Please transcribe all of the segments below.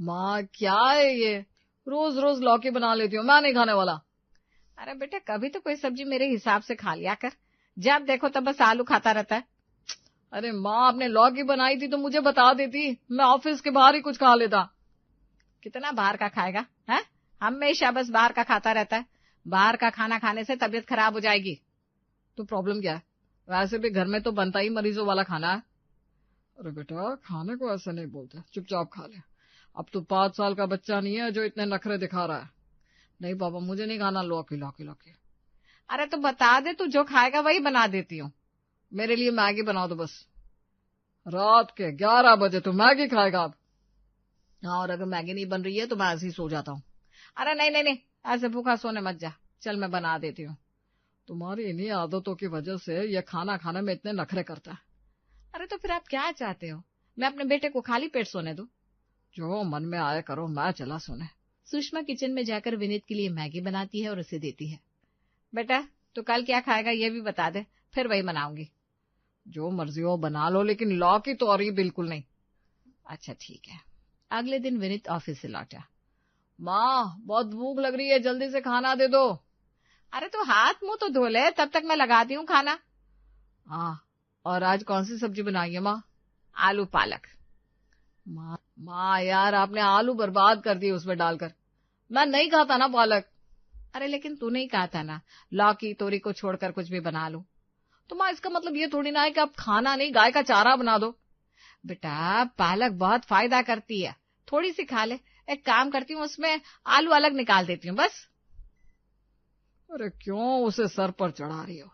माँ क्या है ये, रोज रोज लौकी बना लेती हूँ, मैं नहीं खाने वाला। अरे बेटे कभी तो कोई सब्जी मेरे हिसाब से खा लिया कर, जब देखो तब बस आलू खाता रहता है। अरे माँ आपने लौकी बनाई थी तो मुझे बता देती, मैं ऑफिस के बाहर ही कुछ खा लेता। कितना बाहर का खाएगा है, हमेशा बस बाहर का खाता रहता है। बाहर का खाना खाने से तबीयत खराब हो जाएगी। तो प्रॉब्लम क्या है, वैसे भी घर में तो बनता ही मरीजों वाला खाना है। अरे बेटा खाने को ऐसे नहीं बोलते, चुपचाप खा ले। अब तो 5 साल का बच्चा नहीं है जो इतने नखरे दिखा रहा है। नहीं पापा मुझे नहीं खाना लौकी लौकी लौकी। अरे तो बता दे, तू जो खाएगा वही बना देती हूँ। मेरे लिए मैगी बना दो बस। रात के 11 बजे तो मैगी खाएगा अब। हाँ और अगर मैगी नहीं बन रही है तो मैं ऐसे ही सो जाता हूँ। अरे नहीं नहीं नहीं, ऐसे भूखा सोने मत जा, चल मैं बना देती हूँ। तुम्हारी इन्हीं आदतों की वजह से ये खाना खाने में इतने नखरे करता है। अरे तो फिर आप क्या चाहते हो, मैं अपने बेटे को खाली पेट सोने दूं? जो मन में आए करो, मैं चला सोने। सुषमा किचन में जाकर विनीत के लिए मैगी बनाती है और उसे देती है। बेटा तू कल क्या खाएगा ये भी बता दे, फिर वही बनाऊंगी। जो मर्जी हो बना लो, लेकिन लौकी तो और ही बिल्कुल नहीं। अच्छा ठीक है। अगले दिन विनीत ऑफिस से लौटा। माँ बहुत भूख लग रही है, जल्दी से खाना दे दो। अरे तो हाथ मुंह तो धो ले, तब तक मैं लगाती हूँ खाना। हाँ और आज कौन सी सब्जी बनाई है माँ? आलू पालक। माँ यार आपने आलू बर्बाद कर दिए उसमें डालकर, मैं नहीं खाता ना पालक। अरे लेकिन तू नहीं कहा था ना लौकी तोरी को छोड़कर कुछ भी बना लूं। तो माँ इसका मतलब ये थोड़ी ना है कि आप खाना नहीं, गाय का चारा बना दो। बेटा पालक बहुत फायदा करती है, थोड़ी सी खा ले। एक काम करती हूँ, उसमें आलू अलग निकाल देती हूँ बस। अरे क्यों उसे सर पर चढ़ा रही हो,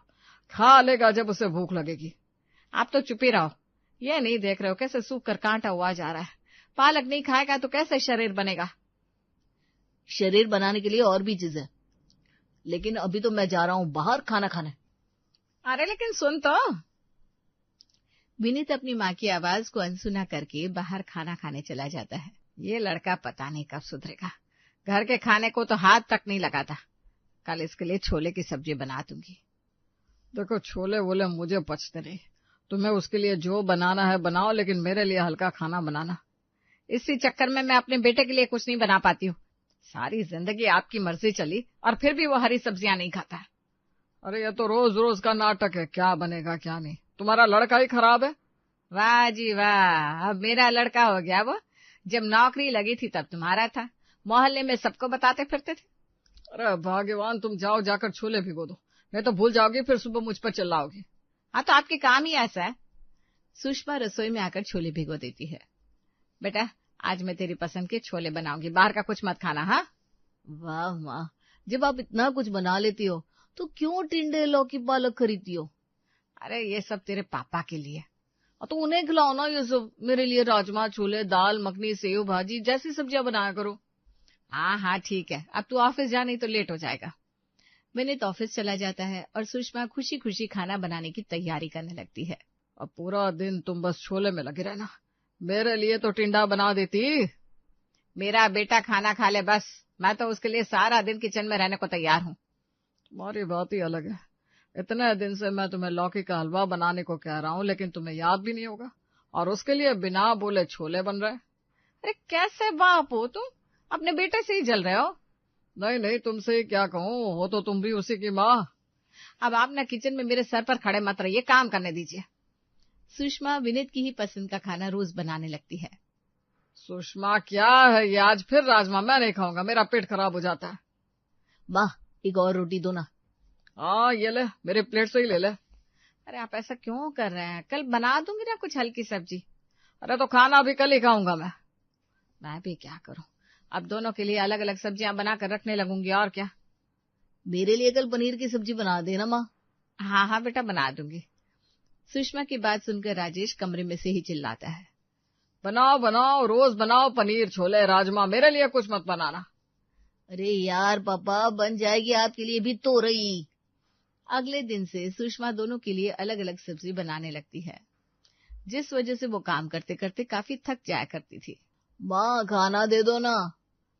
खा लेगा जब उसे भूख लगेगी। आप तो चुप ही रहो, ये नहीं देख रहे हो कैसे सूख कर कांटा हुआ जा रहा है। पालक नहीं खाएगा तो कैसे शरीर बनेगा? शरीर बनाने के लिए और भी चीज है, लेकिन अभी तो मैं जा रहा हूँ बाहर खाना खाने। अरे लेकिन सुन तो। विनीत अपनी माँ की आवाज को अनसुना करके बाहर खाना खाने चला जाता है। ये लड़का पता नहीं कब सुधरेगा, घर के खाने को तो हाथ तक नहीं लगाता। कल इसके लिए छोले की सब्जी बना दूंगी। देखो छोले वोले मुझे पचते नहीं, तुम्हें उसके लिए जो बनाना है बनाओ, लेकिन मेरे लिए हल्का खाना बनाना। इसी चक्कर में मैं अपने बेटे के लिए कुछ नहीं बना पाती हूँ। सारी जिंदगी आपकी मर्जी चली और फिर भी वो हरी सब्जियां नहीं खाता है। अरे ये तो रोज रोज का नाटक है, क्या बनेगा क्या नहीं, तुम्हारा लड़का ही खराब है। वाह जी वाह, अब मेरा लड़का हो गया वो। जब नौकरी लगी थी तब तुम्हारा था, मोहल्ले में सबको बताते फिरते थे। अरे भगवान तुम जाओ जाकर छोले भिगो दो, नहीं तो भूल जाओगी फिर सुबह मुझ पर चिल्लाओगी। हाँ तो आपके काम ही ऐसा है। सुषमा रसोई में आकर छोले भिगो देती है। बेटा आज मैं तेरी पसंद के छोले बनाऊंगी, बाहर का कुछ मत खाना। हाँ वाह माँ, जब आप इतना कुछ बना लेती हो तो क्यों टिंडे लौकी पालक खरीदती हो? अरे ये सब तेरे पापा के लिए। तो उन्हें खिलाओ ना ये सब, मेरे लिए राजमा छोले दाल मखनी सेव भाजी जैसी सब्जियां बनाया करो। हाँ हाँ ठीक है, अब तू ऑफिस जा नहीं तो लेट हो जाएगा। विनीत ऑफिस चला जाता है और सुषमा खुशी खुशी खाना बनाने की तैयारी करने लगती है। अब पूरा दिन तुम बस छोले में लगे रहना, मेरे लिए तो टिंडा बना देती। मेरा बेटा खाना खा ले बस, मैं तो उसके लिए सारा दिन किचन में रहने को तैयार हूँ। तुम्हारी बात ही अलग है, इतने दिन से मैं तुम्हें लौकी का हलवा बनाने को कह रहा हूँ, लेकिन तुम्हें याद भी नहीं होगा, और उसके लिए बिना बोले छोले बन रहे। अरे कैसे बाप हो तुम, अपने बेटे से ही जल रहे हो। नहीं नहीं तुमसे ही क्या कहूँ, हो तो तुम भी उसी की माँ। अब आप ना किचन में मेरे सर पर खड़े मत रहिए, काम करने दीजिए। सुषमा विनीत की ही पसंद का खाना रोज बनाने लगती है। सुषमा क्या है ये, आज फिर राजमा? मैं नहीं खाऊंगा, मेरा पेट खराब हो जाता है। माँ एक और रोटी दो ना। हाँ ये ले, मेरे प्लेट से ही ले ले। अरे आप ऐसा क्यों कर रहे हैं, कल बना दूंगी ना कुछ हल्की सब्जी। अरे तो खाना भी कल ही खाऊंगा मैं भी क्या करूं, अब दोनों के लिए अलग अलग सब्जियां बनाकर रखने लगूंगी और क्या। मेरे लिए कल पनीर की सब्जी बना देना माँ। हाँ हाँ बेटा बना दूंगी। सुषमा की बात सुनकर राजेश कमरे में से ही चिल्लाता है, बनाओ बनाओ, रोज बनाओ पनीर छोले राजमा, मेरे लिए कुछ मत बनाना। अरे यार पापा बन जाएगी आपके लिए भी तो रही। अगले दिन से सुषमा दोनों के लिए अलग अलग सब्जी बनाने लगती है, जिस वजह से वो काम करते करते काफी थक जाया करती थी। माँ खाना दे दो ना।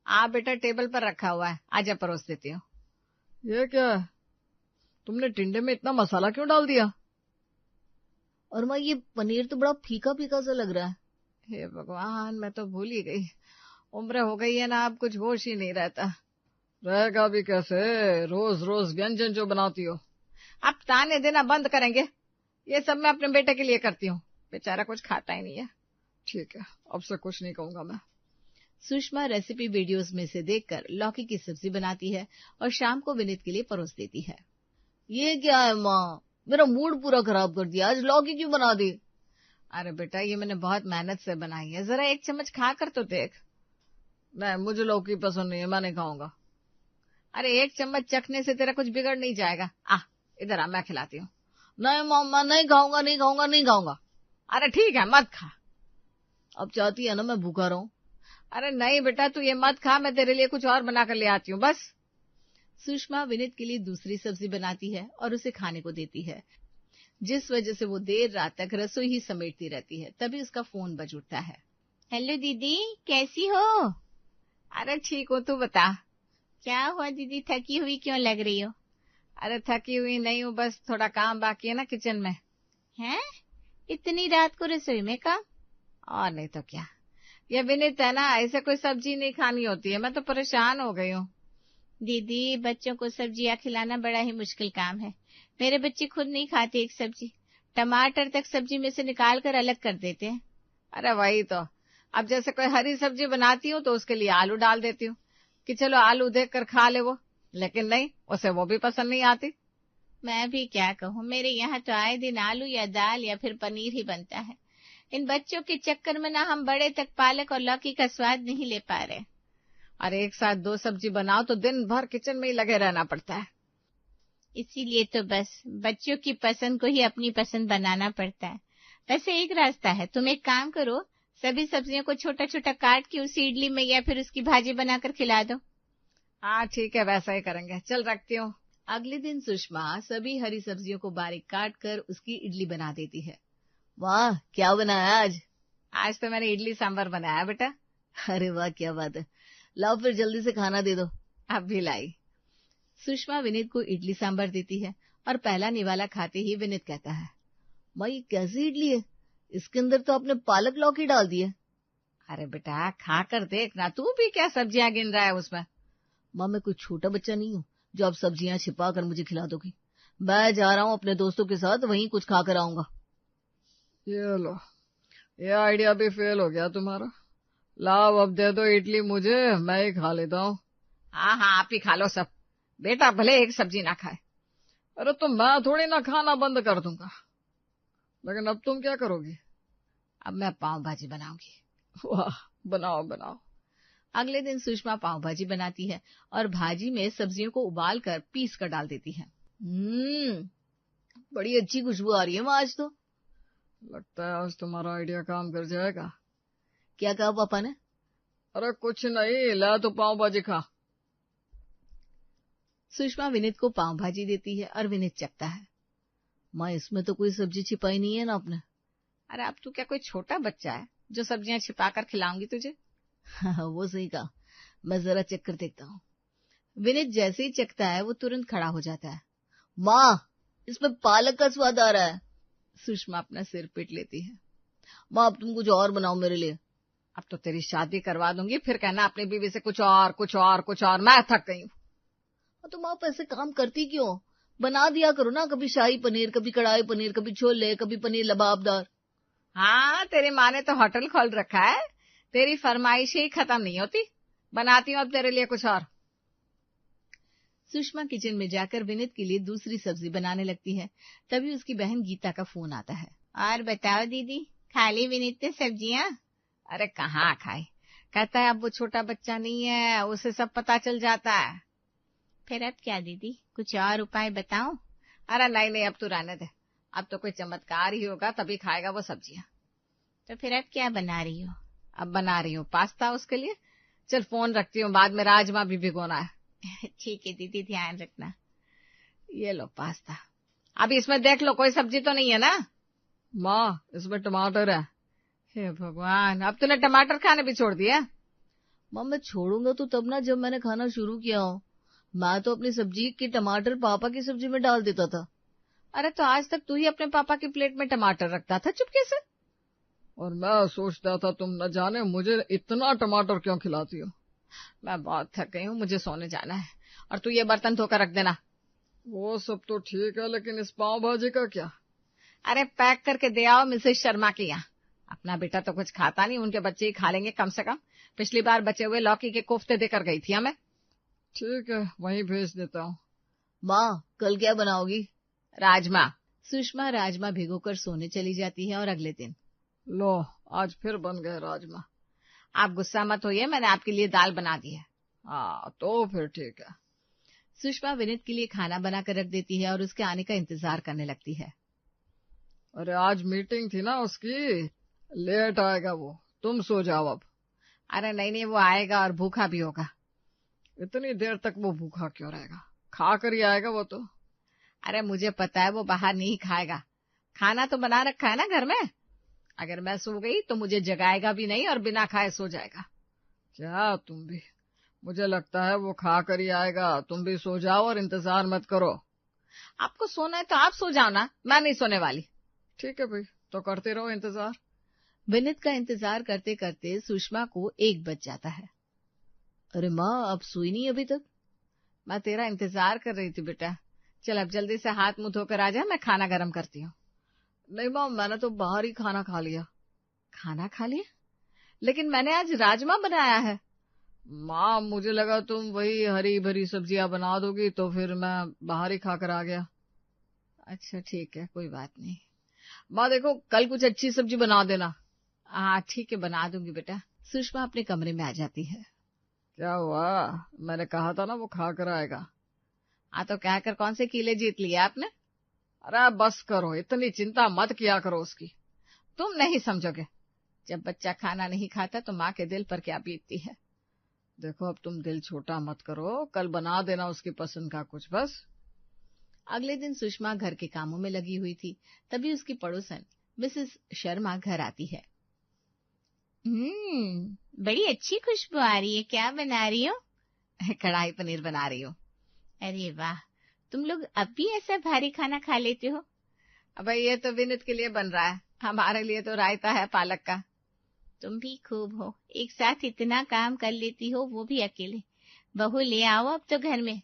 आप बेटा टेबल पर रखा हुआ है, आजा परोस देती हूँ। ये क्या है, तुमने टिंडे में इतना मसाला क्यों डाल दिया? और माँ ये पनीर तो बड़ा फीका फीका सा लग रहा है। हे भगवान मैं तो भूल ही गई। उम्र हो गई है ना, अब कुछ होश ही नहीं रहता। रहेगा भी कैसे, रोज रोज व्यंजन जो बनाती हो। आप ताने देना बंद करेंगे? ये सब मैं अपने बेटे के लिए करती हूँ, बेचारा कुछ खाता ही नहीं है। ठीक है, अब से कुछ नहीं कहूंगा मैं। सुषमा रेसिपी वीडियोस में से देखकर लौकी की सब्जी बनाती है और शाम को विनीत के लिए परोस देती है। ये क्या है माँ, मेरा मूड पूरा खराब कर दिया, आज लौकी क्यों बना दी? अरे बेटा, ये मैंने बहुत मेहनत से बनाई है, जरा एक चम्मच खा कर तो देख। नहीं, मुझे लौकी पसंद नहीं है, मैं नहीं खाऊंगा। अरे एक चम्मच चखने से तेरा कुछ बिगड़ नहीं जाएगा। इधर आ, मैं खिलाती हूँ। नहीं मामा, नहीं खाऊंगा, नहीं खाऊंगा, नहीं खाऊंगा। अरे ठीक है, मत खा। अब चाहती है ना मैं भूखा रहूं? अरे नहीं बेटा, तू ये मत खा, मैं तेरे लिए कुछ और बना कर ले आती हूँ बस। सुषमा विनीत के लिए दूसरी सब्जी बनाती है और उसे खाने को देती है, जिस वजह से वो देर रात तक रसोई ही समेटती रहती है। तभी उसका फोन बज उठता है। हेलो दीदी, कैसी हो? अरे ठीक हो, तू बता। क्या हुआ दीदी, थकी हुई क्यों लग रही हो? अरे थकी हुई नहीं हूँ, बस थोड़ा काम बाकी है ना किचन में। हैं? इतनी रात को रसोई में काम? और नहीं तो क्या, ये विनीत है ना, ऐसे कोई सब्जी नहीं खानी होती है, मैं तो परेशान हो गई हूँ। दीदी, बच्चों को सब्जियां खिलाना बड़ा ही मुश्किल काम है। मेरे बच्चे खुद नहीं खाते एक सब्जी, टमाटर तक सब्जी में से निकाल कर अलग कर देते हैं। अरे वही तो, अब जैसे कोई हरी सब्जी बनाती हूँ तो उसके लिए आलू डाल देती हूँ कि चलो आलू देख कर खा ले वो, लेकिन नहीं, उसे वो भी पसंद नहीं आती। मैं भी क्या कहूँ, मेरे यहाँ तो आए दिन आलू या दाल या फिर पनीर ही बनता है। इन बच्चों के चक्कर में ना हम बड़े तक पालक और लौकी का स्वाद नहीं ले पा रहे। अरे एक साथ दो सब्जी बनाओ तो दिन भर किचन में ही लगे रहना पड़ता है। इसीलिए तो बस बच्चों की पसंद को ही अपनी पसंद बनाना पड़ता है। वैसे एक रास्ता है, तुम एक काम करो, सभी सब्जियों को छोटा छोटा काट के उसी इडली में या फिर उसकी भाजी बनाकर खिला दो। हाँ ठीक है, वैसा ही करेंगे, चल रखती हूँ। अगले दिन सुषमा सभी हरी सब्जियों को बारीक काट कर उसकी इडली बना देती है। वाह, क्या बनाया आज? आज तो मैंने इडली सांभर बनाया बेटा। अरे वाह, क्या बात है, लाओ फिर जल्दी से खाना दे दो। अब भी लाई। सुषमा विनीत को इडली सांभर देती है और पहला निवाला खाते ही विनीत कहता है, माँ ये कैसी इडली है, इसके अंदर तो आपने पालक लौकी डाल दी है। अरे बेटा खा कर देखना, तू भी क्या सब्जियां गिन रहा है उसमें। माँ मैं कोई छोटा बच्चा नहीं हूँ जो आप सब्जियां छिपा कर मुझे खिला दोगी। मैं जा रहा हूँ अपने दोस्तों के साथ, वहीं कुछ खा कर आऊंगा। ये लो, ये आइडिया भी फेल हो गया तुम्हारा। लाओ अब दे दो इडली मुझे, मैं ही खा लेता हूँ। हाँ आप ही खा लो सब, बेटा भले एक सब्जी ना खाए। अरे तो मैं थोड़ी ना खाना बंद कर दूंगा, लेकिन अब तुम क्या करोगी? अब मैं पाव भाजी बनाऊंगी। वाह, बनाओ बनाओ। अगले दिन सुषमा पाव भाजी बनाती है और भाजी में सब्जियों को उबाल कर पीस कर डाल देती है। बड़ी अच्छी खुशबू आ रही है माँ आज तो। लगता है आज तुम्हारा आइडिया काम कर जाएगा। क्या कहा पापा ने? अरे कुछ नहीं, ला तो पाव भाजी खा। सुषमा विनीत को पाव भाजी देती है और विनीत चखता है। माँ इसमें तो कोई सब्जी छिपाई नहीं है ना आपने? अरे अब तू क्या कोई छोटा बच्चा है जो सब्जियां छिपा कर खिलाऊंगी तुझे? वो सही कहा, मैं जरा चेक कर देखता हूँ। विनीत जैसे ही चखता है वो तुरंत खड़ा हो जाता है। माँ इसमें पालक का स्वाद आ रहा है। सुषमा अपना सिर पीट लेती है। माँ अब तुम कुछ और बनाओ मेरे लिए। अब तो तेरी शादी करवा दूंगी, फिर कहना अपनी बीवी से कुछ और कुछ और कुछ और, मैं थक गई हूँ। तुम आप ऐसे काम करती क्यों? बना दिया करो ना, कभी शाही पनीर, कभी कढ़ाई पनीर, कभी छोले, कभी पनीर लबाबदार। हाँ तेरी माँ ने तो होटल खोल रखा है, तेरी फरमाइशें ही खत्म नहीं होती। बनाती हूँ अब तेरे लिए कुछ और। सुषमा किचन में जाकर विनीत के लिए दूसरी सब्जी बनाने लगती है। तभी उसकी बहन गीता का फोन आता है। और बताओ दीदी, खा ली विनीत ने सब्जियां? अरे कहाँ खाए, कहता है अब वो छोटा बच्चा नहीं है, उसे सब पता चल जाता है। फिर अब क्या दीदी, कुछ और उपाय बताओ? अरे नहीं नहीं, अब तू रहने दे, अब तो कोई चमत्कार ही होगा तभी खाएगा वो सब्जियां। तो फिर अब क्या बना रही हो? अब बना रही हूँ पास्ता उसके लिए। चल फोन रखती हूँ, बाद में राजमा भी भिगोना है। ठीक है दीदी, ध्यान रखना। ये लो पास्ता, अब इसमें देख लो कोई सब्जी तो नहीं है ना? माँ इसमें टमाटर है। हे भगवान, अब तूने टमाटर खाने भी छोड़ दिया? माँ मैं छोड़ूंगा तो तब ना जब मैंने खाना शुरू किया हो। मैं तो अपनी सब्जी के टमाटर पापा की सब्जी में डाल देता था। अरे तो आज तक तू ही अपने पापा की प्लेट में टमाटर रखता था चुपके से। और मैं सोचता था तुम न जाने मुझे इतना टमाटर क्यों खिलाती हो। मैं बहुत थक गई हूँ, मुझे सोने जाना है। और तू ये बर्तन धोकर रख देना। वो सब तो ठीक है, लेकिन इस पाव भाजी का क्या? अरे पैक करके दे आओ मिसेस शर्मा के यहाँ। अपना बेटा तो कुछ खाता नहीं, उनके बच्चे ही खा लेंगे कम से कम। पिछली बार बचे हुए लौकी के कोफ्ते देकर गई थी हमें। ठीक है, वहीं भेज देता हूँ। माँ, कल क्या बनाओगी? राजमा। सुषमा राजमा भिगोकर सोने चली जाती है और अगले दिन, लो, आज फिर बन गए राजमा। आप गुस्सा मत होइए, मैंने आपके लिए दाल बना दी है। हाँ, तो फिर ठीक है। सुषमा विनीत के लिए खाना बनाकर रख देती है और उसके आने का इंतजार करने लगती है। अरे आज मीटिंग थी ना उसकी, लेट आएगा वो, तुम सो जाओ अब। अरे नहीं, वो आएगा और भूखा भी होगा। इतनी देर तक वो भूखा क्यों रहेगा? खा कर ही आएगा वो तो। अरे मुझे पता है वो बाहर नहीं खाएगा, खाना तो बना रखा है ना घर में। अगर मैं सो गई तो मुझे जगाएगा भी नहीं और बिना खाए सो जाएगा। क्या तुम भी? मुझे लगता है वो खा कर ही आएगा। तुम भी सो जाओ और इंतजार मत करो। आपको सोना है तो आप सो जाओ ना, मैं नहीं सोने वाली। ठीक है भाई, तो करते रहो इंतजार। विनीत का इंतजार करते करते सुषमा को 1 बज जाता है। अरे माँ, अब सोई नहीं अभी तक? मैं तेरा इंतजार कर रही थी बेटा। चल अब जल्दी से हाथ मुंह धोकर आ जा, मैं खाना गर्म करती हूँ। नहीं माँ, मैंने तो बाहर ही खाना खा लिया। खाना खा लिया? लेकिन मैंने आज राजमा बनाया है। माँ, मुझे लगा तुम वही हरी भरी सब्जियां बना दोगी, तो फिर मैं बाहर ही खाकर आ गया। अच्छा ठीक है, कोई बात नहीं। माँ देखो, कल कुछ अच्छी सब्जी बना देना। हाँ ठीक है, बना दूंगी बेटा। सुषमा अपने कमरे में आ जाती है। क्या हुआ? मैंने कहा था ना वो खा कर आएगा। हाँ तो कहकर कौन से किले जीत लिया आपने? अरे बस करो, इतनी चिंता मत किया करो उसकी। तुम नहीं समझोगे, जब बच्चा खाना नहीं खाता तो माँ के दिल पर क्या बीतती है। देखो, अब तुम दिल छोटा मत करो, कल बना देना उसकी पसंद का कुछ बस। अगले दिन सुषमा घर के कामों में लगी हुई थी, तभी उसकी पड़ोसन मिसेस शर्मा घर आती है। बड़ी अच्छी खुशबू आ रही है, क्या बना रही हो? कढ़ाई पनीर बना रही हो। अरे वाह, तुम लोग अब भी ऐसा भारी खाना खा लेते हो? अब ये तो विनीत के लिए बन रहा है, हमारे लिए तो रायता है पालक का। तुम भी खूब हो, एक साथ इतना काम कर लेती हो, वो भी अकेले। बहू ले आओ अब तो घर में।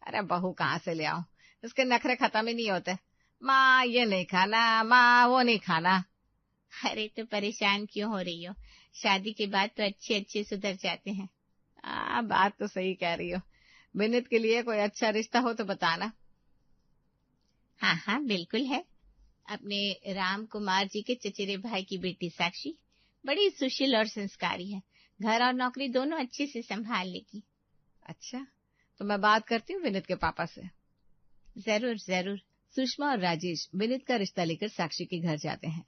अरे बहू कहाँ से ले आऊं, उसके नखरे खत्म ही नहीं होते। माँ ये नहीं खाना, माँ वो नहीं खाना। अरे तो परेशान क्यों हो रही हो, शादी के बाद तो अच्छे अच्छे सुधर जाते हैं। बात तो सही कह रही हो। विनीत के लिए कोई अच्छा रिश्ता हो तो बताना। हाँ हाँ बिल्कुल है, अपने राम कुमार जी के चचेरे भाई की बेटी साक्षी बड़ी सुशील और संस्कारी है, घर और नौकरी दोनों अच्छे से संभाल लेगी। अच्छा, तो मैं बात करती हूँ विनीत के पापा से। जरूर जरूर। सुषमा और राजेश विनीत का रिश्ता लेकर साक्षी के घर जाते हैं।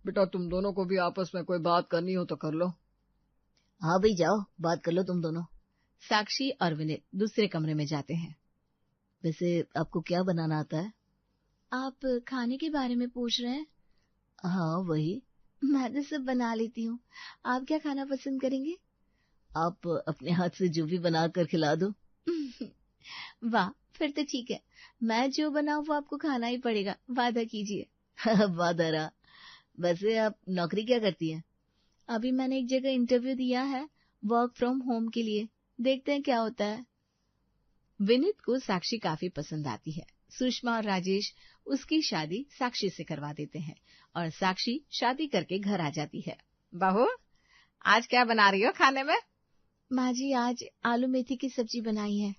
बेटा, तुम दोनों को भी आपस में कोई बात करनी हो तो कर लो। हाँ भाई, जाओ बात कर लो तुम दोनों। साक्षी और विनीत दूसरे कमरे में जाते हैं। वैसे आपको क्या बनाना आता है? आप खाने के बारे में पूछ रहे हैं? हाँ वही, मैं तो सब बना लेती हूँ। आप क्या खाना पसंद करेंगे? आप अपने हाथ से जो भी बना कर खिला दो। वाह, फिर तो ठीक है, मैं जो बनाऊं वो आपको खाना ही पड़ेगा, वादा कीजिए। वादा रहा। वैसे आप नौकरी क्या करती हैं? अभी मैंने एक जगह इंटरव्यू दिया है वर्क फ्रॉम होम के लिए, देखते हैं क्या होता है। विनीत को साक्षी काफी पसंद आती है। सुषमा और राजेश उसकी शादी साक्षी से करवा देते हैं और साक्षी शादी करके घर आ जाती है। बहू, आज क्या बना रही हो खाने में? माँ जी, आज आलू मेथी की सब्जी बनाई है।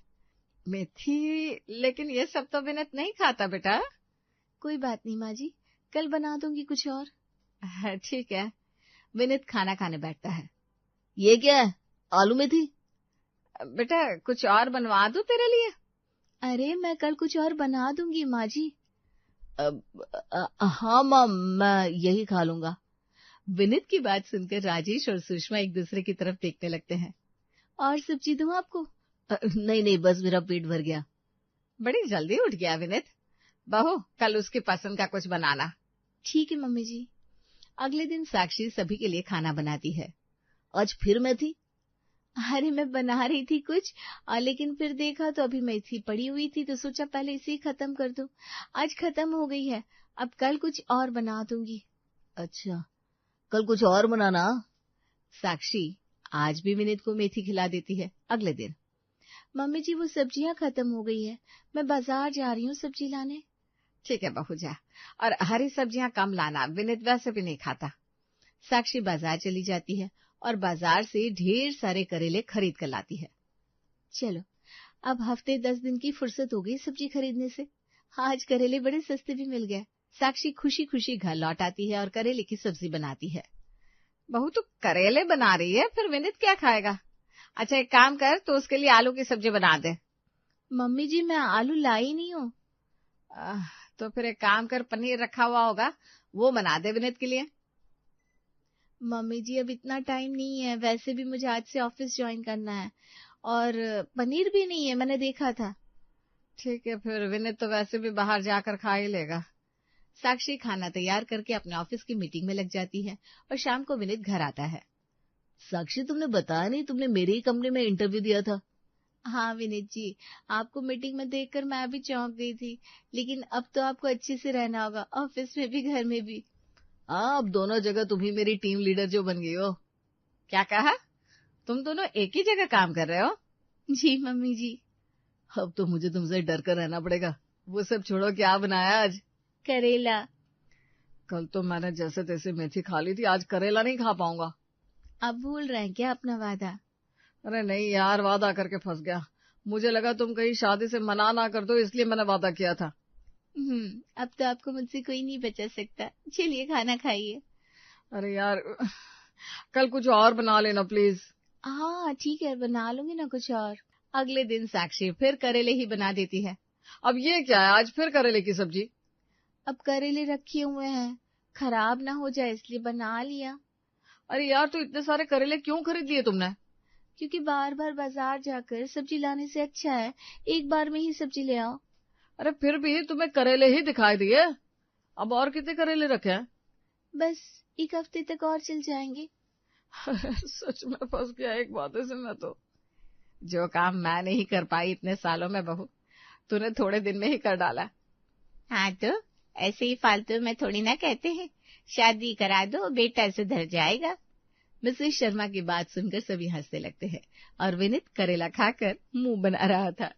मेथी? लेकिन ये सब तो विनीत नहीं खाता बेटा। कोई बात नहीं माँ जी, कल बना दूंगी कुछ और। ठीक है। विनीत खाना खाने बैठता है। ये क्या है, आलू मेथी? बेटा कुछ और बनवा दूं तेरे लिए? अरे मैं कल कुछ और बना दूंगी माँ जी। हाँ माँ, मैं यही खा लूंगा। विनीत की बात सुनकर राजेश और सुषमा एक दूसरे की तरफ देखने लगते हैं। और सब्जी दूं आपको? नहीं नहीं, बस मेरा पेट भर गया। बड़ी जल्दी उठ गया विनीत। बहू, कल उसकी पसंद का कुछ बनाना। ठीक है मम्मी जी। अगले दिन साक्षी सभी के लिए खाना बनाती है। आज फिर मेथी? अरे मैं बना रही थी कुछ, लेकिन फिर देखा तो अभी मेथी पड़ी हुई थी, तो सोचा पहले इसे ही खत्म कर दूं। आज खत्म हो गई है, अब कल कुछ और बना दूंगी। अच्छा, कल कुछ और बनाना। साक्षी आज भी विनीत को मेथी खिला देती है। अगले दिन, मम्मी जी वो सब्जियां खत्म हो गई है, मैं बाजार जा रही हूँ सब्जी लाने। ठीक है बहू जा, और हरी सब्जियां कम लाना, विनीत वैसे भी नहीं खाता। साक्षी बाजार चली जाती है और बाजार से ढेर सारे करेले खरीद कर लाती है। चलो अब हफ्ते 10 दिन की फुर्सत हो गई सब्जी खरीदने से। आज करेले बड़े सस्ते भी मिल गए। साक्षी खुशी खुशी घर लौट आती है और करेले की सब्जी बनाती है। बहू तू करेले बना रही है, फिर विनीत क्या खाएगा? अच्छा एक काम कर, तो उसके लिए आलू की सब्जी बना दे। मम्मी जी मैं आलू लाई नहीं हूँ। तो फिर एक काम कर, पनीर रखा हुआ होगा, वो बना दे विनीत के लिए। मम्मी जी अब इतना टाइम नहीं है, वैसे भी मुझे आज से ऑफिस ज्वाइन करना है, और पनीर भी नहीं है, मैंने देखा था। ठीक है फिर, विनीत तो वैसे भी बाहर जाकर खा ही लेगा। साक्षी खाना तैयार करके अपने ऑफिस की मीटिंग में लग जाती है और शाम को विनीत घर आता है। साक्षी तुमने बताया नहीं, तुमने मेरी ही कंपनी में इंटरव्यू दिया था। हाँ विनीत जी, आपको मीटिंग में देखकर मैं भी चौंक गई थी, लेकिन अब तो आपको अच्छे से रहना होगा, ऑफिस में भी घर में भी। हाँ, अब दोनों जगह तुम ही मेरी टीम लीडर जो बन गई हो। क्या कहा? तुम दोनों एक ही जगह काम कर रहे हो? जी मम्मी जी। अब तो मुझे तुमसे डर कर रहना पड़ेगा। वो सब छोड़ो, क्या बनाया आज? करेला। कल तो मैंने जैसे तैसे मेथी खा ली थी, आज करेला नहीं खा पाऊंगा। आप भूल रहे हैं क्या अपना वादा? अरे नहीं यार, वादा करके फंस गया। मुझे लगा तुम कहीं शादी से मना ना कर दो, इसलिए मैंने वादा किया था। अब तो आपको मुझसे कोई नहीं बचा सकता। चलिए खाना खाइए। अरे यार, कल कुछ और बना लेना प्लीज। हाँ ठीक है, बना लूंगी ना कुछ और। अगले दिन साक्षी फिर करेले ही बना देती है। अब ये क्या है, आज फिर करेले की सब्जी? अब करेले रखे हुए हैं, खराब ना हो जाए इसलिए बना लिया। अरे यार, तो इतने सारे करेले क्यों खरीद लिए तुमने? क्योंकि बार बार बाजार जाकर सब्जी लाने से अच्छा है एक बार में ही सब्जी ले आओ। अरे फिर भी तुम्हें करेले ही दिखाई दिए, अब और कितने करेले रखे हैं? बस 1 हफ्ते तक और चल जाएंगे। सच में फंस गया एक बात से मैं तो। जो काम मैं नहीं कर पाई इतने सालों में बहू, तूने थोड़े दिन में ही कर डाला। हाँ तो ऐसे ही फालतू में थोड़ी ना कहते हैं, शादी करा दो बेटा सुधर जाएगा। मिसेस शर्मा की बात सुनकर सभी हंसने लगते हैं और विनीत करेला खाकर मुंह बना रहा था।